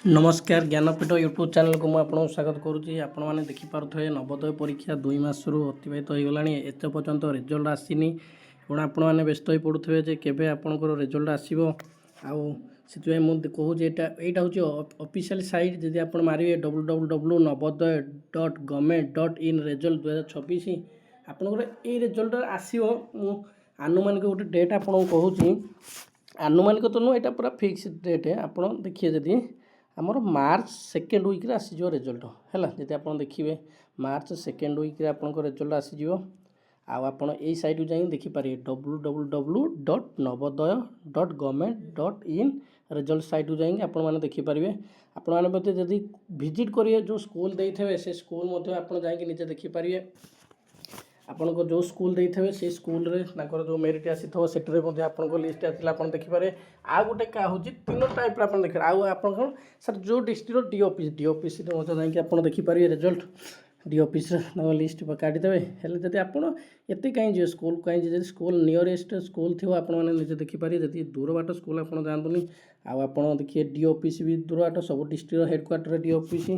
नमस्कार Jnanpith YouTube channel को मुझे स्वागत करुँची। आपण मैंने देखिपे नवोदय परीक्षा 2 मास अतिबाहित हो गला एत पर्यंत रिजल्ट आसीनी एवं आपण मैंने व्यस्त हो पड़ुवे जे केबे आपणकर रिजल्ट आसो से कहूँ यहाँ हूँ ऑफिशियल साइट जदि आप मारे www.navodaya.government.in रिजल्ट 2026 आपंकर ये रिजल्ट आसो आनुमानिक गोटे डेट आपको कहूँ आनुमानिक तो नुह यहाँ पूरा फिक्स डेट आप देखिए जदि आमर मार्च सेकेंड वीक्रे आसीज रिजल्ट है जब आप देखिए मार्च सेकेंड वीक्रे आप रिजल्ट आसीज आप सैट जाए देखिपारे www.navodaya.government.in रिजल्ट सैट जाए आपने देखिपारे आपने जदि विजिट करेंगे जो स्कूल देते से स्कूल आप निजे देखिपारे आपण को जो स्कूल देते से स्कूल रे जो मेरिट आसी से आपको लिस्ट आसला आप देखिपारे आ गोटे क्या हूँ 3 टाइप आप देखिए आप सर जो डिस्ट्रिक्ट डी ऑफिस जाकि आप देखिपारे रिजल्ट डी ऑफिस लिस्ट काटिदेवे हेल्ले जब आप एत कहीं स्कूल कहीं जब स्कूल नियरेस्ट स्कूल थी आपने देखिपारे जब दूर बाट स्कूल आप जातुनि आप देखिए डी ऑफिस भी दूर बाट सब डिस्ट्रिक्ट हेडक्वार्टर डी ऑफिस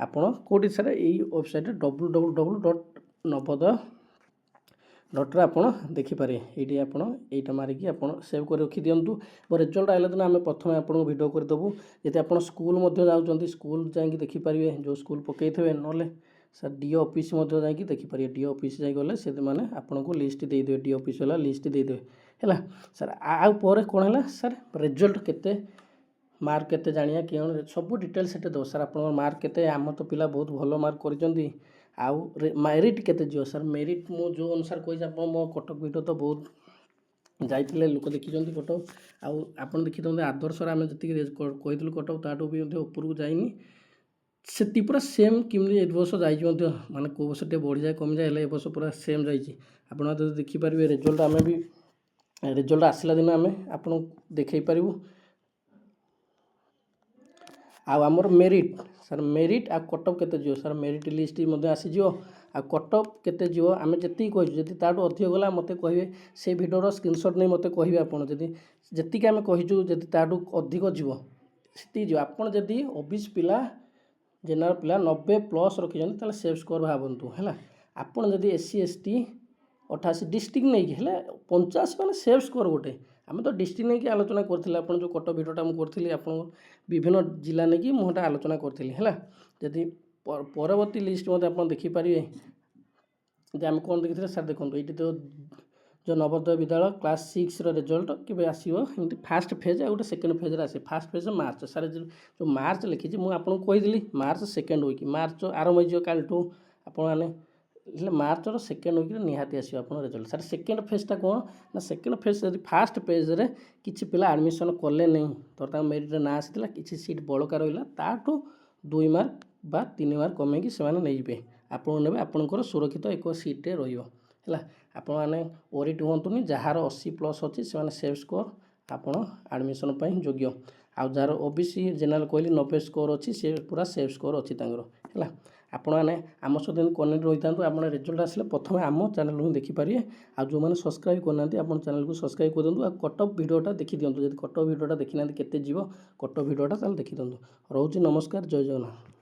आपड़ कौटी सर यही वेबसाइट www.navodaya.रे आप देखिपारे ये आपटा मारिकी आप सेव कर रखी दिंतु रिजल्ट आइला दिन आम प्रथम आपको भिडियो करदेबू जब आप स्कूल जाऊँच स्कूल जाकि देखिपारे जो स्कूल पकईथे ना सर डी ऑफिस जाकि देखिपारे डी ऑफिस जाइए से मैंने आपको लिस्ट देदेवे डी ऑफिस वाला लिस्ट देदेवे है सर आउे कौन है सर रिजल्ट केते मार्क केते जानिया कि सब डिटेल्स से दो सर आप मार्क केते आम तो पिला बहुत भल मार्क कर आउ मेरिट केते जीव सर मेरिट मु जो अनुसार कही आप मो कटक वीडियो तो बहुत जाइए लोक देखी कटक आप देखी आदर्श आम जी कही कटक ताठू भी उपरको जाइनी से पूरा सेम किमि ए वर्ष जाइए माने को वर्ष टे बढ़ी जाए कमी जाए वर्ष पूरा सेम जाइए आप देखिपारे रिजल्ट आम भी रिजल्ट आसला दिन आम आपको देखई पारू आमर मेरिट सर मेरिट आ कटअप केते जीव सर मेरिट लिस्ट आसीज आ कटअप केते जीव आम जी कही जदि ताठू अधिक गला मत कहे से भिडियोर स्क्रीनशॉट नहीं मत कहे आप जी आम कहीचु जदि ताठू अधिक जीव से जीव आपड़ जदि ओबीसी पिला जेनराल पिला 90+ रखिए सेफ स्कोर भावतु है आपड़ जदि एससी एसटी 88 डिस्ट्रिक्ट नहीं है 85 मैंने सेफ स्कोर गोटे आम तो डिस्ट्रिक्ट नहीं आलोचना करते आप जो कटक भिडियोटा मुझे आप विभिन्न जिला नहीं मुझे आलोचना करी है जदि परवर्ती लिस्ट मत आप देखिपारे आम कौन देखते सर देखो ये तो जो नवोदय विद्यालय क्लास 6 रिजल्ट के आसो फास्ट फेज आ गए सेकेंड फेज आसे फास्ट फेज मार्च सर जो मार्च लिखी मुझे आपको कही मार्च सेकेंड वीक मार्च आरंभ हो कालू आपने मार्चर सेकेंड वीक निहाती आसो आप रिजल्ट सर सेकेंड फेजटा कौन ना सेकेंड फेज जब फास्ट फेज रे किसी पिला एडमिशन कले नहीं तो मेरिट ना आसाला किसी सीट बड़का रहा ताठू 2 मार्क बा 3 मार्क कमेकी से नहीं आपको ने आपंकर सुरक्षित एक सीट्रे रहा आपने ओरिट हूँ जार 80+ अच्छी से सेफ स्कोर आप एडमिशन योग्य आउ जार ओबीसी जेनराल कहली 90 स्कोर अच्छी से पूरा सेफ स्कोर अच्छी है आपने आम सहित कनेक्ट रही था आप रिजल्ट आसे प्रथम आम चैनल ही देखिपारे आ जो मैंने सब्सक्राइब करना आप चैनल को सब्सक्राइब कर दिंतु कटअप भिडियोटा देखी दिंतु जब कटअप भिडियोटा देखी ना केते जीव कटअप भिडियोटा देखी दिंतु रोचे नमस्कार जय जगन्नाथ।